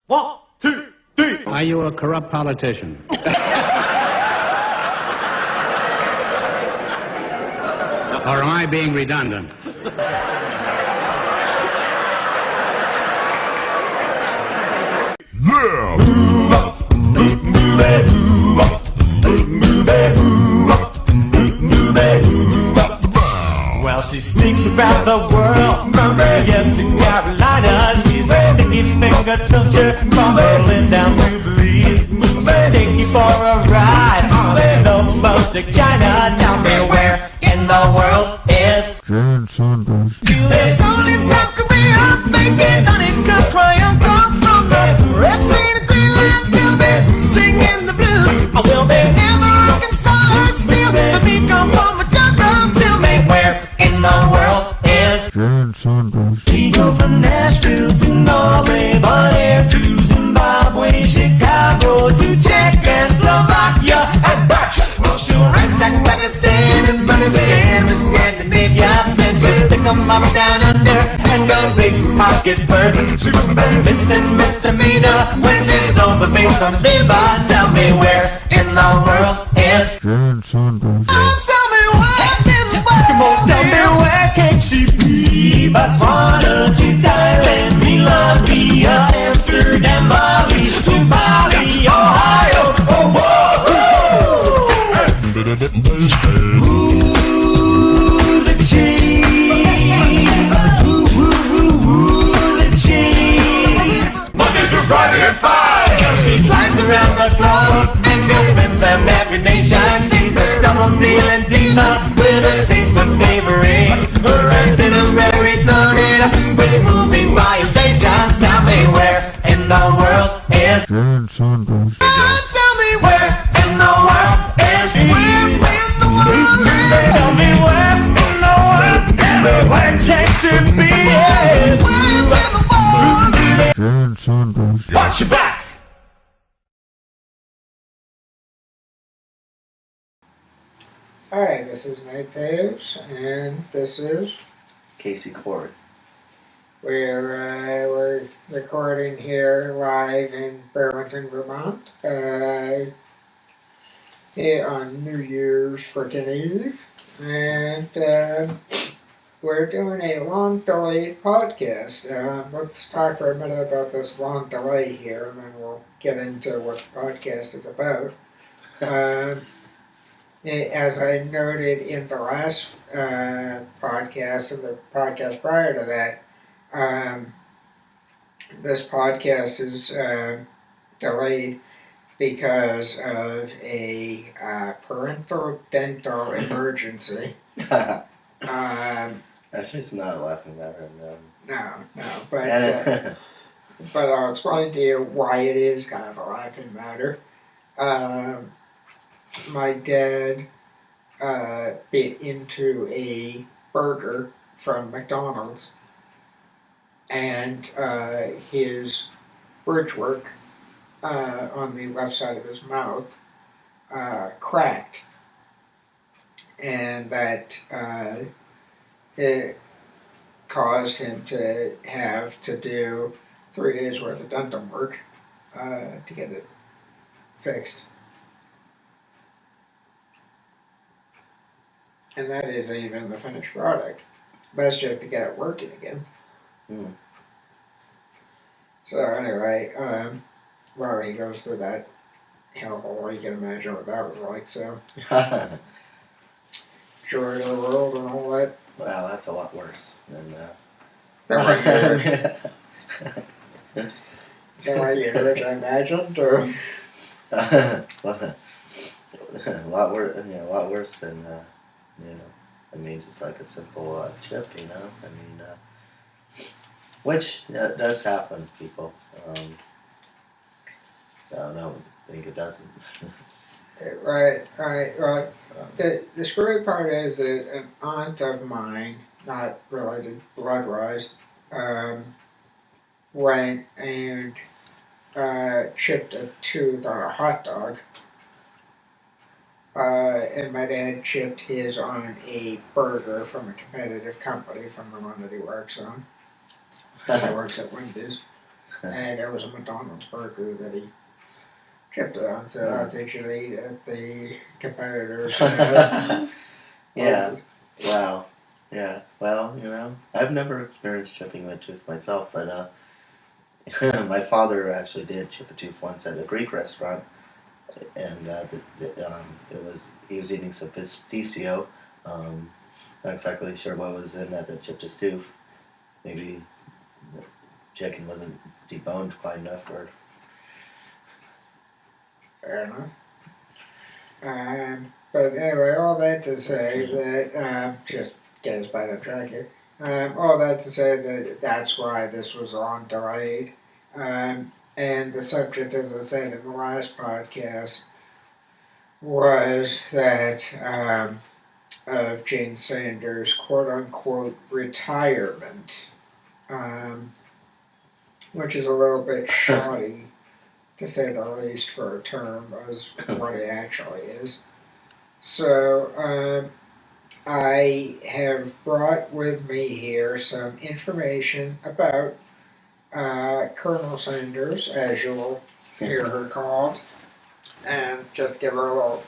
1, 2, 3. Are you a corrupt politician? Or am I being redundant? Well, she sneaks around the world from Maryland to Carolina. She's a sticky-fingered filter crumbling down to Belize. She'll take you for a ride on the boat to China. Tell me where in the world is there's only South Korea, making honey cause crying come from the Red Sea to Greenland. Will they singing the blues? Or will they never Arkansas still? The beat come from a jungle. Tell me where in the world is we go from Nashville to Norway, but air to Zimbabwe, Chicago to Czechoslovakia and back. Well, she'll ransack Pakistan and Afghanistan and Scandinavia, then just stick 'em up down under and go big pocket bourbon. She was Memphis and misdemeanor when she stole the beans from Viva. Tell me where in the world is tell me where in the world. Come on, tell me where can she be? Botswana to Thailand, Milan via Amsterdam, Bali to Bali, Ohio. Oh, whoa. Ooh, the cheese. Ooh, the cheese. Monday to Friday at 5. She flies around the globe and jumping from every nation. She's a double-dealing diva with a taste for favoring. Her itinerary's loaded with moving violations. Tell me where in the world is tell me where in the world is where in the world is. Tell me where in the world is where can she be? Where in the world? Watch your back. Hi, this is Taves, and this is Khoury. we're recording here live in Burlington, Vermont, here on New Year's frickin' Eve, and we're doing a long delayed podcast. Let's talk for a minute about this long delay here, and then we'll get into what the podcast is about. As I noted in the last podcast and the podcast prior to that, this podcast is delayed because of a parental dental emergency. Actually, it's not a laughing matter. No, but I'll explain to you why it is kind of a laughing matter. My dad bit into a burger from McDonald's, and his bridgework on the left side of his mouth cracked, and that it caused him to have to do 3 days worth of dental work to get it fixed. And that isn't even the finished product. That's just to get it working again. So anyway, while he goes through that hellhole, you can imagine what that was like. So, joy of the world and all that. Well, that's a lot worse than what you imagined, or a lot worse. Yeah, a lot worse than I mean, just like a simple chip. I mean, which does happen, people. I don't think it doesn't. Right. The screwy part is that an aunt of mine, not related blood-wise, went and chipped a tooth on a hot dog. And my dad chipped his on a burger from a competitive company from the one that he works on. He works at Wendy's. and it was a McDonald's burger that he chipped it on, so I think should eat at the competitors. Yeah. Wow. Yeah. Well, I've never experienced chipping a tooth myself, but my father actually did chip a tooth once at a Greek restaurant, and it was he was eating some pistachio. Not exactly sure what was in that chipped his tooth. Maybe the chicken wasn't deboned quite enough, or Fair enough. But anyway, all that to say that just get us back on track here. All that to say that that's why this was on delayed. And the subject, as I said in the last podcast, was that of Jane Sanders' quote unquote retirement, um, which is a little bit shoddy to say the least for a term, as what it actually is. So, I have brought with me here some information about Colonel Sanders, as you'll hear her called, and just give a little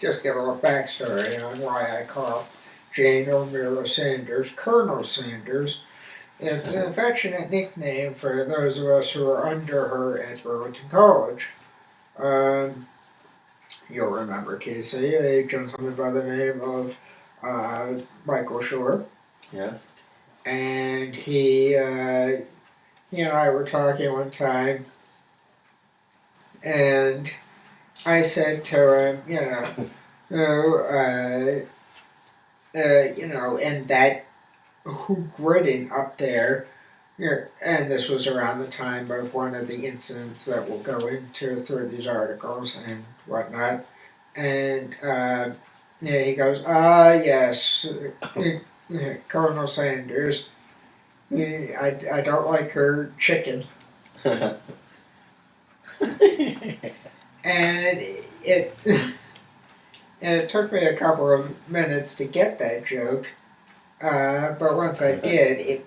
backstory on why I call Jane O'Meara Sanders Colonel Sanders. It's an affectionate nickname for those of us who were under her at Burlington College. Um, you'll remember Casey, a gentleman by the name of Michael Shore, yes. and he and I were talking one time, and I said to him, and that who gritting up there, and this was around the time of one of the incidents that we'll go into through these articles and whatnot, and he goes, yes, Colonel Sanders. I don't like her chicken. And it and it took me a couple of minutes to get that joke, but once I did,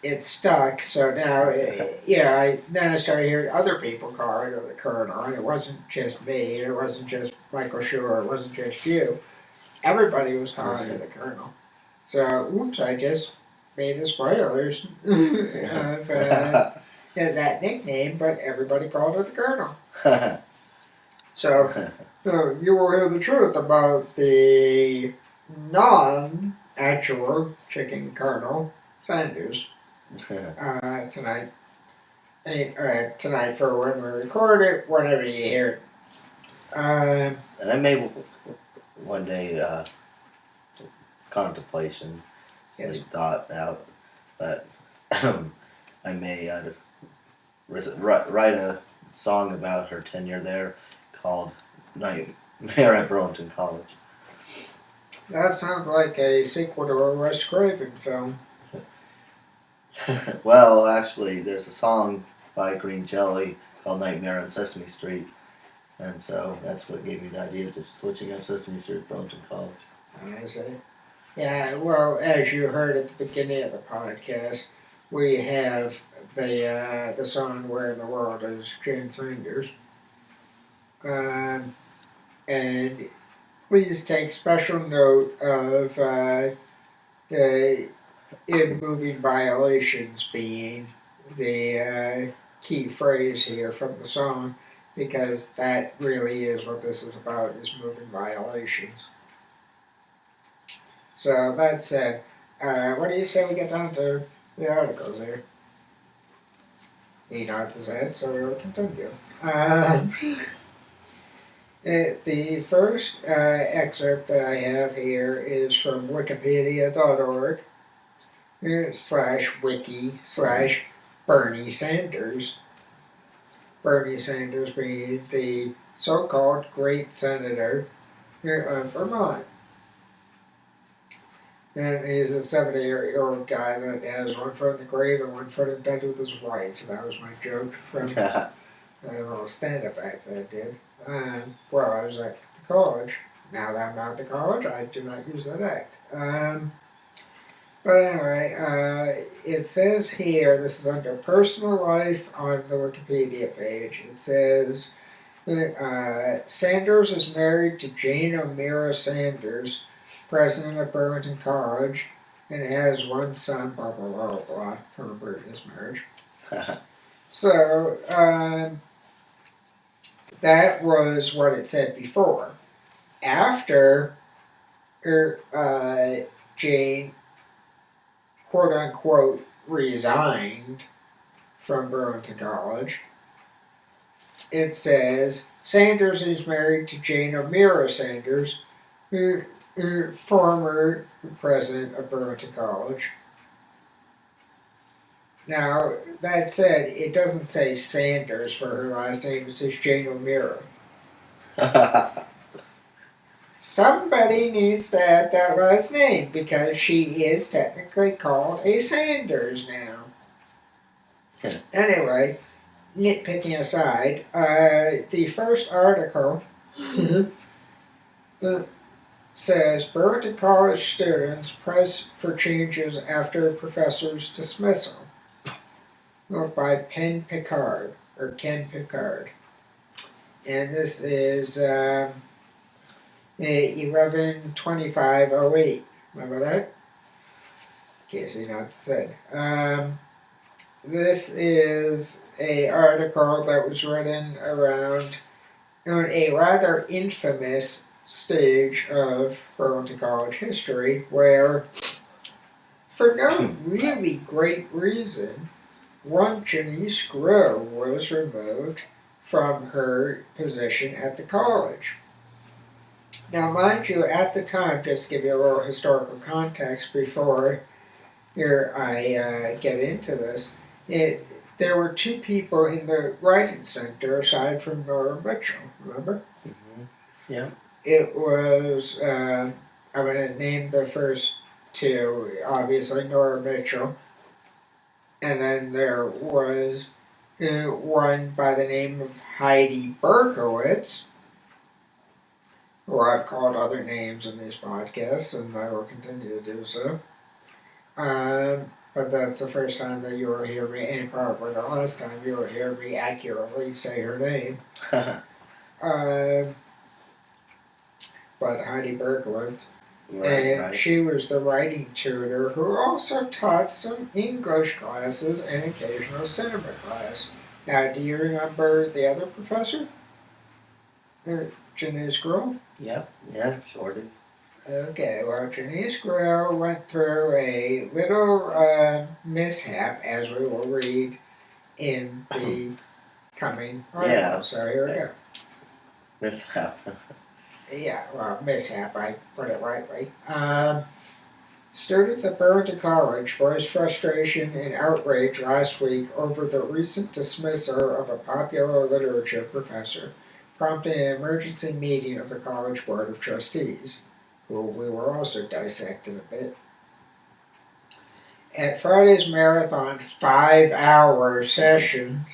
it stuck. So now, then I started hearing other people call her the Colonel, and it wasn't just me, it wasn't just Michael Shore, it wasn't just you. Everybody was calling her the Colonel. So, oops, I just made a spoilers of that nickname, but everybody called her the Colonel. So, you will hear the truth about the non-actual chicken Colonel Sanders tonight. Tonight for when we record it, whenever you hear it. And I may one day, it's contemplation, Yes. like thought out, but I may write a song about her tenure there called Nightmare at Burlington College. That sounds like a sequel to a Wes Craven film. Well, actually, there's a song by Green Jelly called Nightmare on Sesame Street, and so that's what gave me the idea of just switching up Sesame Street to Burlington College. I see. Yeah, well, as you heard at the beginning of the podcast, we have the song "Where in the World Is Jane Sanders," and please take special note of in moving violations being the key phrase here from the song, because that really is what this is about, is moving violations. So that said, what do you say we get down to the articles here? He nods his head, so we'll continue. The first excerpt that I have here is from wikipedia.org /wiki /Bernie Sanders. Bernie Sanders being the so-called great senator here of Vermont. And he's a 70-year-old guy that has one foot in the grave and one foot in bed with his wife. That was my joke from a little stand-up act that I did. Well, I was at the college. Now that I'm not at the college, I do not use that act. But anyway, it says here, this is under personal life on the Wikipedia page. It says Sanders is married to Jane O'Meara Sanders, president of Burlington College, and has one son, blah, blah, blah, blah, from a previous marriage. So, that was what it said before. After Jane, quote unquote, resigned from Burlington College, it says Sanders is married to Jane O'Meara Sanders, former president of Burlington College. Now, that said, it doesn't say Sanders for her last name, it says Jane O'Meara. Somebody needs to add that last name because she is technically called a Sanders now. Anyway, nitpicking aside, the first article says Burlington College students press for changes after professor's dismissal. By Ken Picard. And this is 11/25/08. Remember that? In case you know what it said. This is a article that was written around a rather infamous stage of Burlington College history where, for no really great reason, one Janice Grow was removed from her position at the college. Now, mind you, at the time, just to give you a little historical context before I get into this, there were two people in the writing center aside from Nora Mitchell, remember? Mm-hmm. Yeah. It was, I'm going to name the first two, obviously Nora Mitchell, and then there was one by the name of Heidi Berkowitz, who I've called other names in these podcasts, and I will continue to do so. But that's the first time that you will hear me, and probably the last time you will hear me accurately say her name. But Heidi Berkowitz. And she was the writing tutor who also taught some English classes and occasional cinema class. Now, do you remember the other professor? Janice Grill? Yeah, sure did. Okay, well, Janice Grill went through a little mishap, as we will read in the coming article. Yeah. So here we go. Mishap. Yeah, well, mishap, I put it lightly. Students at Burlington College voiced frustration and outrage last week over the recent dismissal of a popular literature professor, prompting an emergency meeting of the College Board of Trustees, who we will also dissect in a bit. At Friday's marathon 5-hour session,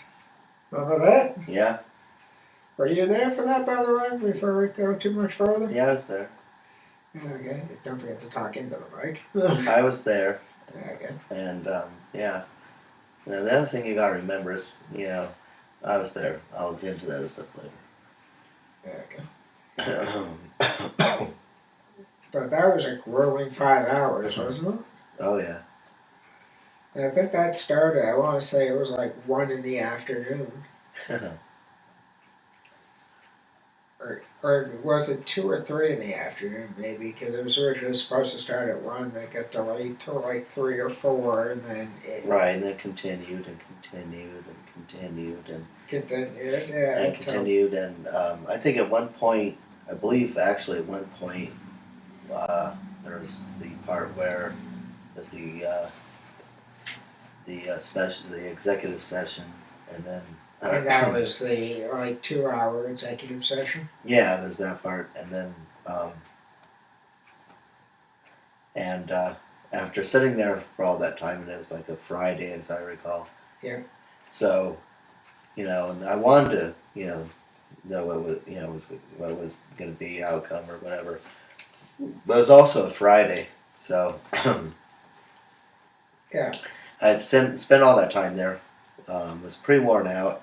remember that? Yeah. Were you there for that, by the way, before we go too much further? Yeah, I was there. Okay, don't forget to talk into the mic. I was there. Okay. And, yeah. You know, the other thing you gotta remember is, I was there. I'll get into that as stuff later. Okay. But that was a grueling 5 hours, wasn't it? Oh, yeah. And I think that started, I want to say it was like 1 in the afternoon. Or was it 2 or 3 in the afternoon, maybe? Because it was originally supposed to start at 1, they got delayed till like 3 or 4, and then it... Right, and then continued and continued and continued and... Continued, yeah. And continued, and I think at one point, I believe actually at one point, there's the part where there's the executive session, and then... And that was the, 2-hour executive session? Yeah, there's that part, and then, after sitting there for all that time, and it was like a Friday, as I recall. Yeah. So, and I wanted to, know what was going to be outcome or whatever. But it was also a Friday, so Yeah. I had spent all that time there. Was pretty worn out.